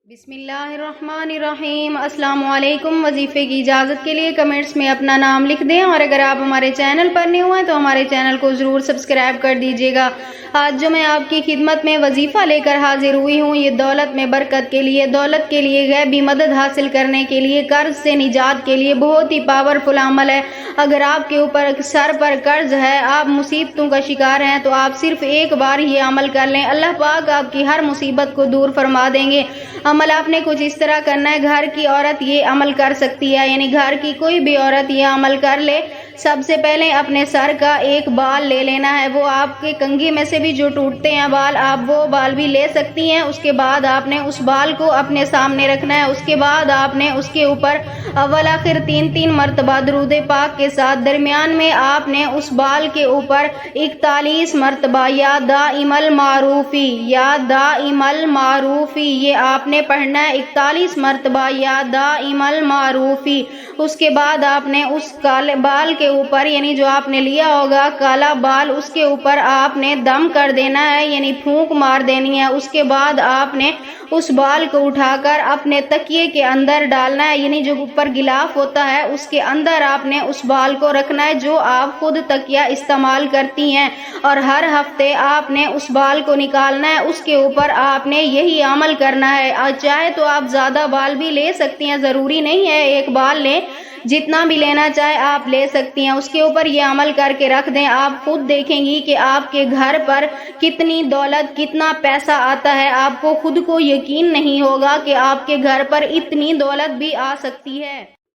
بسم اللہ الرحمن الرحیم۔ السلام علیکم۔ وظیفے کی اجازت کے لیے کمنٹس میں اپنا نام لکھ دیں، اور اگر آپ ہمارے چینل پر نئے ہوئے تو ہمارے چینل کو ضرور سبسکرائب کر دیجیے گا۔ آج جو میں آپ کی خدمت میں وظیفہ لے کر حاضر ہوئی ہوں، یہ دولت میں برکت کے لیے، دولت کے لیے، غیبی مدد حاصل کرنے کے لیے، قرض سے نجات کے لیے بہت ہی پاورفل عمل ہے۔ اگر آپ کے اوپر سر پر قرض ہے، آپ مصیبتوں کا شکار ہیں، تو آپ صرف ایک بار یہ عمل کر لیں، اللہ پاک آپ کی ہر مصیبت کو دور فرما دیں گے۔ عمل آپ نے کچھ اس طرح کرنا ہے، گھر کی عورت یہ عمل کر سکتی ہے، یعنی گھر کی کوئی بھی عورت یہ عمل کر لے۔ سب سے پہلے اپنے سر کا ایک بال لے لینا ہے، وہ آپ کے کنگھی میں سے بھی جو ٹوٹتے ہیں بال، آپ وہ بال بھی لے سکتی ہیں۔ اس کے بعد آپ نے اس بال کو اپنے سامنے رکھنا ہے۔ اس کے بعد آپ نے اس کے اوپر اول آخر 3 مرتبہ درود پاک کے ساتھ، درمیان میں آپ نے اس بال کے اوپر 41 مرتبہ یا دائم المعروفی، یا دائم المعروفی، یہ آپ نے پڑھنا ہے 41 مرتبہ یا دائم المعروفی۔ اس کے بعد آپ نے اس کالے بال کے اوپر، یعنی جو آپ نے لیا ہوگا کالا بال، اس کے اوپر آپ نے دم کر دینا ہے، یعنی پھونک مار دینی ہے۔ اس کے بعد آپ نے اس بال کو اٹھا کر اپنے تکیے کے اندر ڈالنا ہے، یعنی جو اوپر غلاف ہوتا ہے اس کے اندر آپ نے اس بال کو رکھنا ہے جو آپ خود تکیہ استعمال کرتی ہیں، اور ہر ہفتے آپ نے اس بال کو نکالنا ہے۔ اس کے اوپر آپ نے یہی عمل کرنا ہے۔ چاہے تو آپ زیادہ بال بھی لے سکتی ہیں، ضروری نہیں ہے ایک بال لیں، جتنا بھی لینا چاہے آپ لے سکتی ہیں۔ اس کے اوپر یہ عمل کر کے رکھ دیں، آپ خود دیکھیں گی کہ آپ کے گھر پر کتنی دولت، کتنا پیسہ آتا ہے۔ آپ کو خود کو یقین نہیں ہوگا کہ آپ کے گھر پر اتنی دولت بھی آ سکتی ہے۔